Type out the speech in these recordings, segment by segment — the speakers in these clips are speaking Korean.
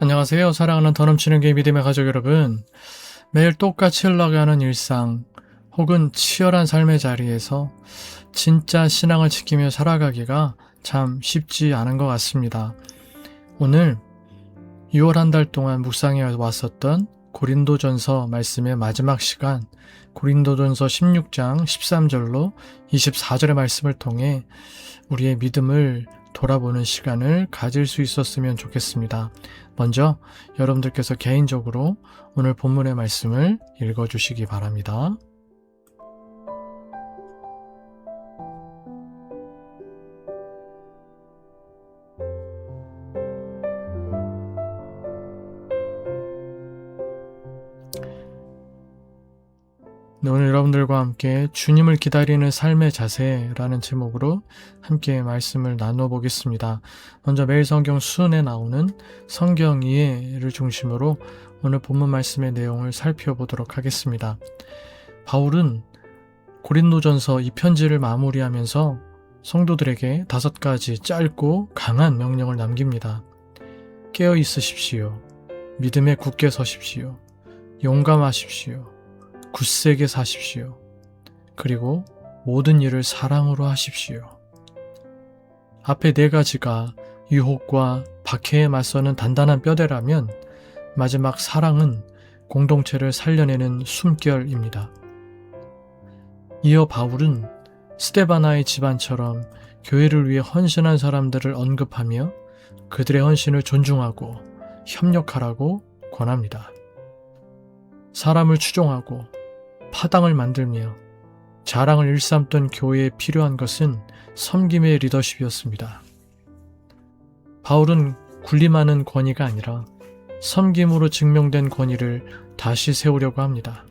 안녕하세요. 사랑하는 더 넘치는 게 믿음의 가족 여러분. 매일 똑같이 흘러가는 일상 혹은 치열한 삶의 자리에서 진짜 신앙을 지키며 살아가기가 참 쉽지 않은 것 같습니다. 오늘 6월 한 달 동안 묵상해 왔었던 고린도전서 말씀의 마지막 시간, 고린도전서 16장 13절로 24절의 말씀을 통해 우리의 믿음을 돌아보는 시간을 가질 수 있었으면 좋겠습니다. 먼저 여러분들께서 개인적으로 오늘 본문의 말씀을 읽어주시기 바랍니다. 네, 오늘 여러분들과 함께 주님을 기다리는 삶의 자세라는 제목으로 함께 말씀을 나눠보겠습니다. 먼저 매일 성경 수은에 나오는 성경 이해를 중심으로 오늘 본문 말씀의 내용을 살펴보도록 하겠습니다. 바울은 고린도전서 이 편지를 마무리하면서 성도들에게 5가지 짧고 강한 명령을 남깁니다. 깨어 있으십시오. 믿음에 굳게 서십시오. 용감하십시오. 굳세게 사십시오. 그리고 모든 일을 사랑으로 하십시오. 앞에 4가지가 유혹과 박해에 맞서는 단단한 뼈대라면 마지막 사랑은 공동체를 살려내는 숨결입니다. 이어 바울은 스데바나의 집안처럼 교회를 위해 헌신한 사람들을 언급하며 그들의 헌신을 존중하고 협력하라고 권합니다. 사람을 추종하고 파당을 만들며 자랑을 일삼던 교회에 필요한 것은 섬김의 리더십이었습니다. 바울은 군림하는 권위가 아니라 섬김으로 증명된 권위를 다시 세우려고 합니다.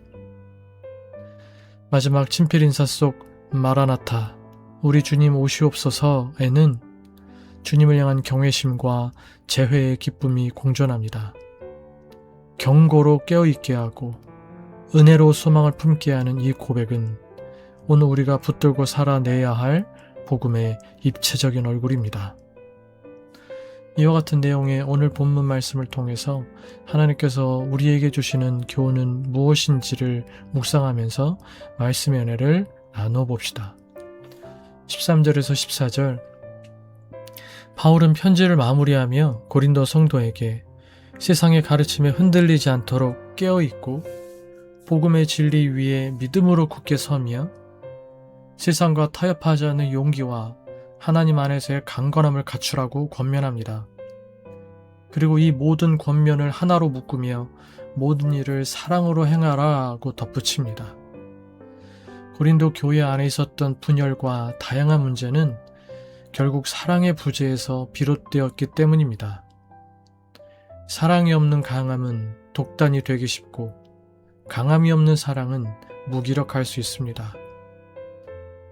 마지막 친필 인사 속 마라나타, 우리 주님 오시옵소서에는 주님을 향한 경외심과 재회의 기쁨이 공존합니다. 경고로 깨어있게 하고 은혜로 소망을 품게 하는 이 고백은 오늘 우리가 붙들고 살아내야 할 복음의 입체적인 얼굴입니다. 이와 같은 내용의 오늘 본문 말씀을 통해서 하나님께서 우리에게 주시는 교훈은 무엇인지를 묵상하면서 말씀의 은혜를 나눠봅시다. 13절에서 14절, 바울은 편지를 마무리하며 고린도 성도에게 세상의 가르침에 흔들리지 않도록 깨어있고 복음의 진리 위에 믿음으로 굳게 서며 세상과 타협하지 않는 용기와 하나님 안에서의 강건함을 갖추라고 권면합니다. 그리고 이 모든 권면을 하나로 묶으며 모든 일을 사랑으로 행하라고 덧붙입니다. 고린도 교회 안에 있었던 분열과 다양한 문제는 결국 사랑의 부재에서 비롯되었기 때문입니다. 사랑이 없는 강함은 독단이 되기 쉽고 강함이 없는 사랑은 무기력할 수 있습니다.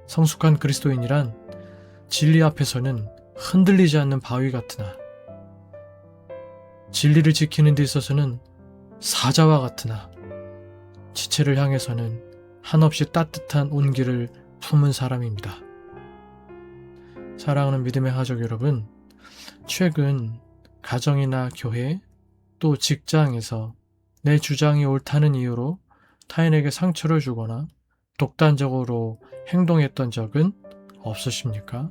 성숙한 그리스도인이란 진리 앞에서는 흔들리지 않는 바위 같으나 진리를 지키는 데 있어서는 사자와 같으나 지체를 향해서는 한없이 따뜻한 온기를 품은 사람입니다. 사랑하는 믿음의 가족 여러분, 최근 가정이나 교회 또 직장에서 내 주장이 옳다는 이유로 타인에게 상처를 주거나 독단적으로 행동했던 적은 없으십니까?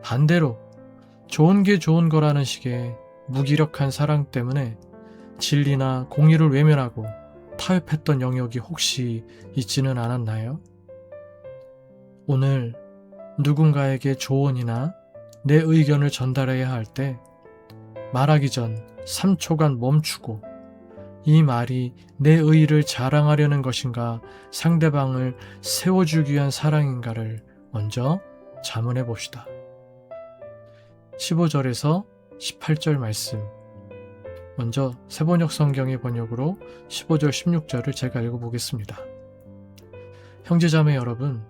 반대로 좋은 게 좋은 거라는 식의 무기력한 사랑 때문에 진리나 공의를 외면하고 타협했던 영역이 혹시 있지는 않았나요? 오늘 누군가에게 조언이나 내 의견을 전달해야 할 때 말하기 전 3초간 멈추고 이 말이 내 의의를 자랑하려는 것인가 상대방을 세워주기 위한 사랑인가를 먼저 자문해 봅시다. 15절에서 18절 말씀, 먼저 세번역 성경의 번역으로 15절 16절을 제가 읽어보겠습니다. 형제자매 여러분,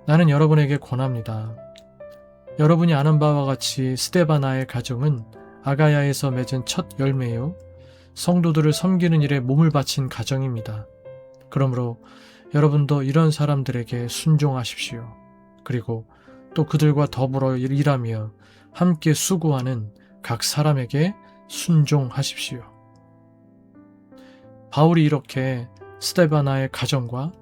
나는 여러분에게 권합니다. 여러분이 아는 바와 같이 스데바나의 가정은 아가야에서 맺은 첫 열매요, 성도들을 섬기는 일에 몸을 바친 가정입니다. 그러므로 여러분도 이런 사람들에게 순종하십시오. 그리고 또 그들과 더불어 일하며 함께 수고하는 각 사람에게 순종하십시오. 바울이 이렇게 스데바나의 가정과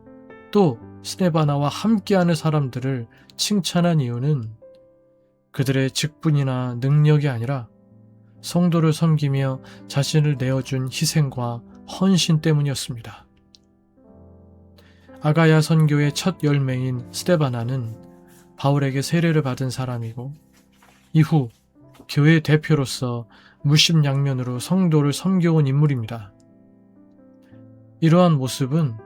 또 스데바나와 함께하는 사람들을 칭찬한 이유는 그들의 직분이나 능력이 아니라 성도를 섬기며 자신을 내어준 희생과 헌신 때문이었습니다. 아가야 선교의 첫 열매인 스데바나는 바울에게 세례를 받은 사람이고 이후 교회 대표로서 무심양면으로 성도를 섬겨온 인물입니다. 이러한 모습은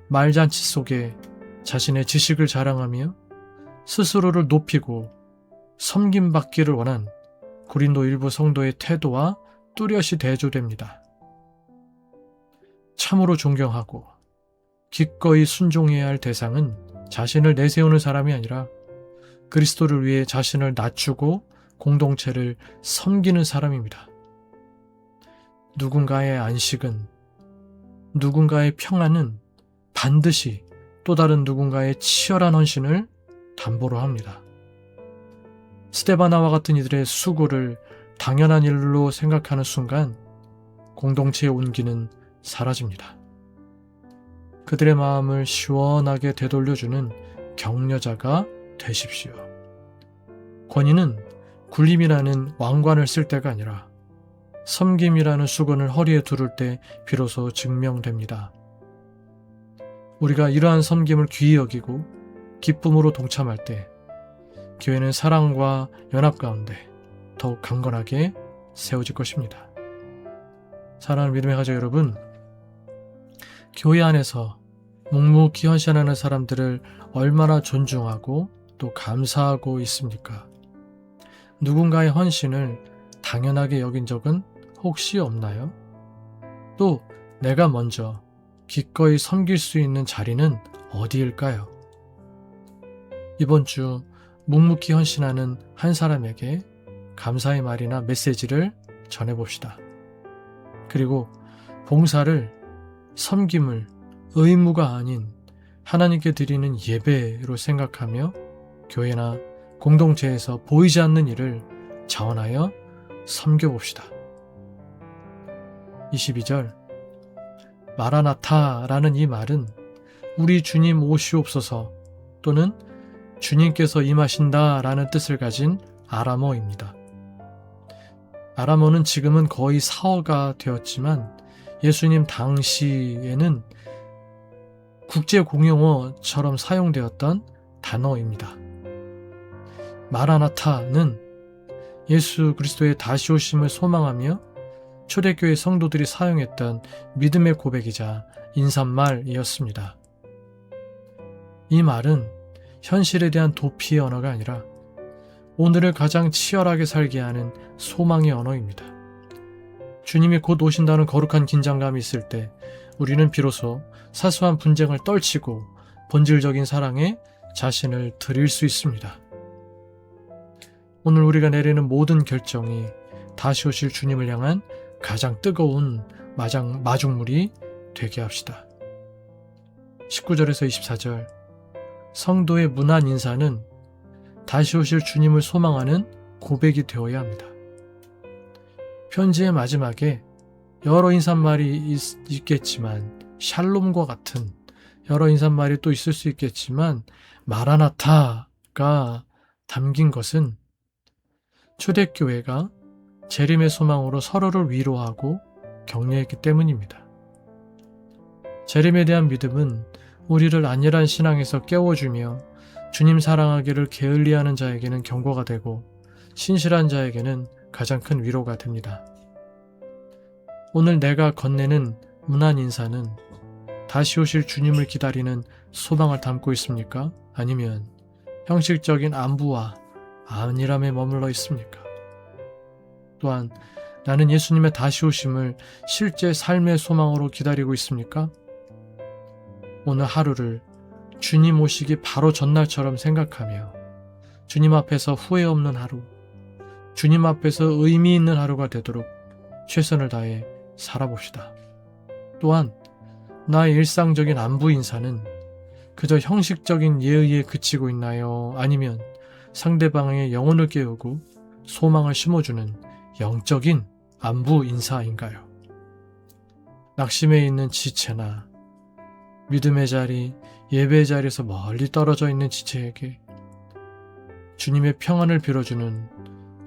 말잔치 속에 자신의 지식을 자랑하며 스스로를 높이고 섬김받기를 원한 고린도 일부 성도의 태도와 뚜렷이 대조됩니다. 참으로 존경하고 기꺼이 순종해야 할 대상은 자신을 내세우는 사람이 아니라 그리스도를 위해 자신을 낮추고 공동체를 섬기는 사람입니다. 누군가의 안식은, 누군가의 평안은 반드시 또 다른 누군가의 치열한 헌신을 담보로 합니다. 스데바나와 같은 이들의 수고를 당연한 일로 생각하는 순간 공동체의 온기는 사라집니다. 그들의 마음을 시원하게 되돌려주는 격려자가 되십시오. 권위는 굴림이라는 왕관을 쓸 때가 아니라 섬김이라는 수건을 허리에 두를 때 비로소 증명됩니다. 우리가 이러한 섬김을 귀히 여기고 기쁨으로 동참할 때 교회는 사랑과 연합 가운데 더욱 강건하게 세워질 것입니다. 사랑하는 믿음의 가족 여러분, 교회 안에서 묵묵히 헌신하는 사람들을 얼마나 존중하고 또 감사하고 있습니까? 누군가의 헌신을 당연하게 여긴 적은 혹시 없나요? 또 내가 먼저 기꺼이 섬길 수 있는 자리는 어디일까요? 이번 주 묵묵히 헌신하는 한 사람에게 감사의 말이나 메시지를 전해봅시다. 그리고 봉사를, 섬김을 의무가 아닌 하나님께 드리는 예배로 생각하며 교회나 공동체에서 보이지 않는 일을 자원하여 섬겨봅시다. 22절 마라나타라는 이 말은 우리 주님 오시옵소서 또는 주님께서 임하신다라는 뜻을 가진 아람어입니다. 아람어는 지금은 거의 사어가 되었지만 예수님 당시에는 국제공용어처럼 사용되었던 단어입니다. 마라나타는 예수 그리스도의 다시 오심을 소망하며 초대교회 성도들이 사용했던 믿음의 고백이자 인사말이었습니다. 이 말은 현실에 대한 도피의 언어가 아니라 오늘을 가장 치열하게 살게 하는 소망의 언어입니다. 주님이 곧 오신다는 거룩한 긴장감이 있을 때 우리는 비로소 사소한 분쟁을 떨치고 본질적인 사랑에 자신을 드릴 수 있습니다. 오늘 우리가 내리는 모든 결정이 다시 오실 주님을 향한 가장 뜨거운 마중물이 되게 합시다. 19절에서 24절 성도의 문안 인사는 다시 오실 주님을 소망하는 고백이 되어야 합니다. 편지의 마지막에 여러 인사말이 있겠지만 샬롬과 같은 여러 인사말이 또 있을 수 있겠지만 마라나타가 담긴 것은 초대교회가 재림의 소망으로 서로를 위로하고 격려했기 때문입니다. 재림에 대한 믿음은 우리를 안일한 신앙에서 깨워주며 주님 사랑하기를 게을리하는 자에게는 경고가 되고 신실한 자에게는 가장 큰 위로가 됩니다. 오늘 내가 건네는 문안 인사는 다시 오실 주님을 기다리는 소망을 담고 있습니까? 아니면 형식적인 안부와 안일함에 머물러 있습니까? 또한 나는 예수님의 다시 오심을 실제 삶의 소망으로 기다리고 있습니까? 오늘 하루를 주님 오시기 바로 전날처럼 생각하며 주님 앞에서 후회 없는 하루, 주님 앞에서 의미 있는 하루가 되도록 최선을 다해 살아봅시다. 또한 나의 일상적인 안부 인사는 그저 형식적인 예의에 그치고 있나요? 아니면 상대방의 영혼을 깨우고 소망을 심어주는 영적인 안부 인사인가요? 낙심해 있는 지체나 믿음의 자리, 예배의 자리에서 멀리 떨어져 있는 지체에게 주님의 평안을 빌어주는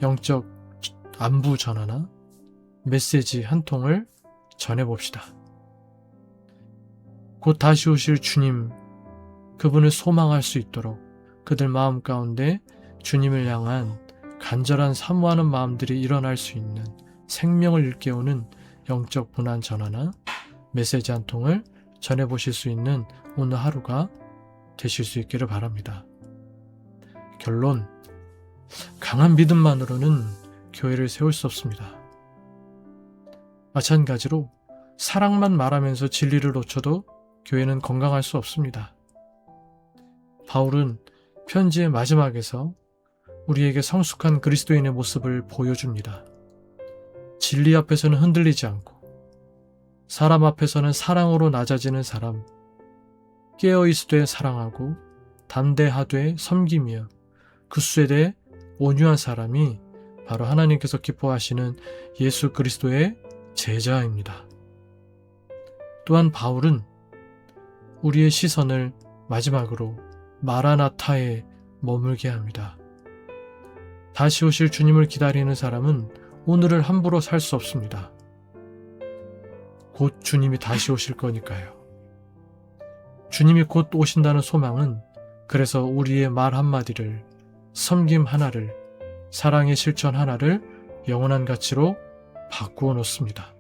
영적 안부 전화나 메시지 한 통을 전해봅시다. 곧 다시 오실 주님, 그분을 소망할 수 있도록 그들 마음 가운데 주님을 향한 간절한 사모하는 마음들이 일어날 수 있는 생명을 일깨우는 영적 분한 전화나 메시지 한 통을 전해보실 수 있는 오늘 하루가 되실 수 있기를 바랍니다. 결론, 강한 믿음만으로는 교회를 세울 수 없습니다. 마찬가지로 사랑만 말하면서 진리를 놓쳐도 교회는 건강할 수 없습니다. 바울은 편지의 마지막에서 우리에게 성숙한 그리스도인의 모습을 보여줍니다. 진리 앞에서는 흔들리지 않고 사람 앞에서는 사랑으로 낮아지는 사람, 깨어있으되 사랑하고 담대하되 섬기며 극수에 대해 온유한 사람이 바로 하나님께서 기뻐하시는 예수 그리스도의 제자입니다. 또한 바울은 우리의 시선을 마지막으로 마라나타에 머물게 합니다. 다시 오실 주님을 기다리는 사람은 오늘을 함부로 살 수 없습니다. 곧 주님이 다시 오실 거니까요. 주님이 곧 오신다는 소망은 그래서 우리의 말 한마디를, 섬김 하나를, 사랑의 실천 하나를 영원한 가치로 바꾸어 놓습니다.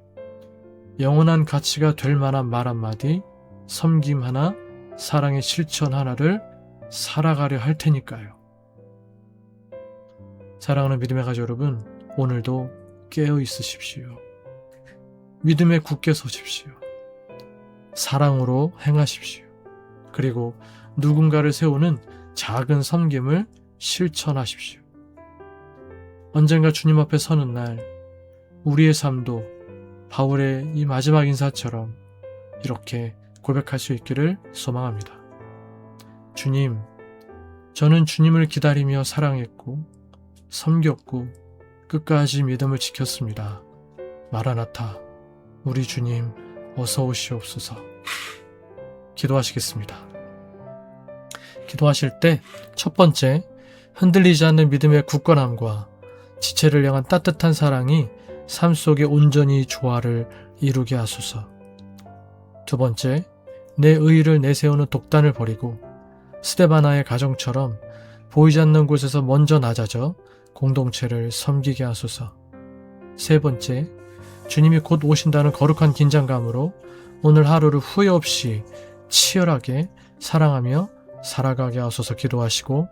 영원한 가치가 될 만한 말 한마디, 섬김 하나, 사랑의 실천 하나를 살아가려 할 테니까요. 사랑하는 믿음의 가족 여러분, 오늘도 깨어 있으십시오. 믿음에 굳게 서십시오. 사랑으로 행하십시오. 그리고 누군가를 세우는 작은 섬김을 실천하십시오. 언젠가 주님 앞에 서는 날 우리의 삶도 바울의 이 마지막 인사처럼 이렇게 고백할 수 있기를 소망합니다. 주님, 저는 주님을 기다리며 사랑했고 섬겼고 끝까지 믿음을 지켰습니다. 마라나타, 우리 주님 어서 오시옵소서. 기도하시겠습니다. 기도하실 때 첫 번째, 흔들리지 않는 믿음의 굳건함과 지체를 향한 따뜻한 사랑이 삶 속에 온전히 조화를 이루게 하소서. 두 번째, 내 의의를 내세우는 독단을 버리고 스데바나의 가정처럼 보이지 않는 곳에서 먼저 낮아져 공동체를 섬기게 하소서. 세 번째, 주님이 곧 오신다는 거룩한 긴장감으로 오늘 하루를 후회 없이 치열하게 사랑하며 살아가게 하소서. 기도하시고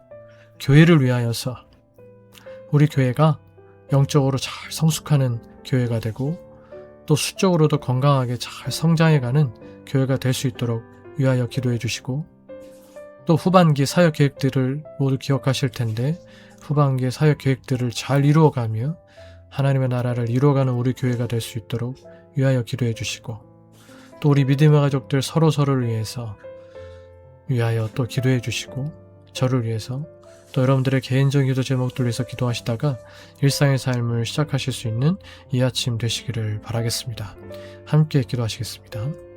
교회를 위하여서 우리 교회가 영적으로 잘 성숙하는 교회가 되고 또 수적으로도 건강하게 잘 성장해가는 교회가 될 수 있도록 위하여 기도해 주시고, 또 후반기 사역 계획들을 모두 기억하실 텐데 후반기의 사역 계획들을 잘 이루어가며 하나님의 나라를 이루어가는 우리 교회가 될 수 있도록 위하여 기도해 주시고, 또 우리 믿음의 가족들 서로서로를 위해서 위하여 또 기도해 주시고, 저를 위해서 또 여러분들의 개인적인 기도 제목들 위해서 기도하시다가 일상의 삶을 시작하실 수 있는 이 아침 되시기를 바라겠습니다. 함께 기도하시겠습니다.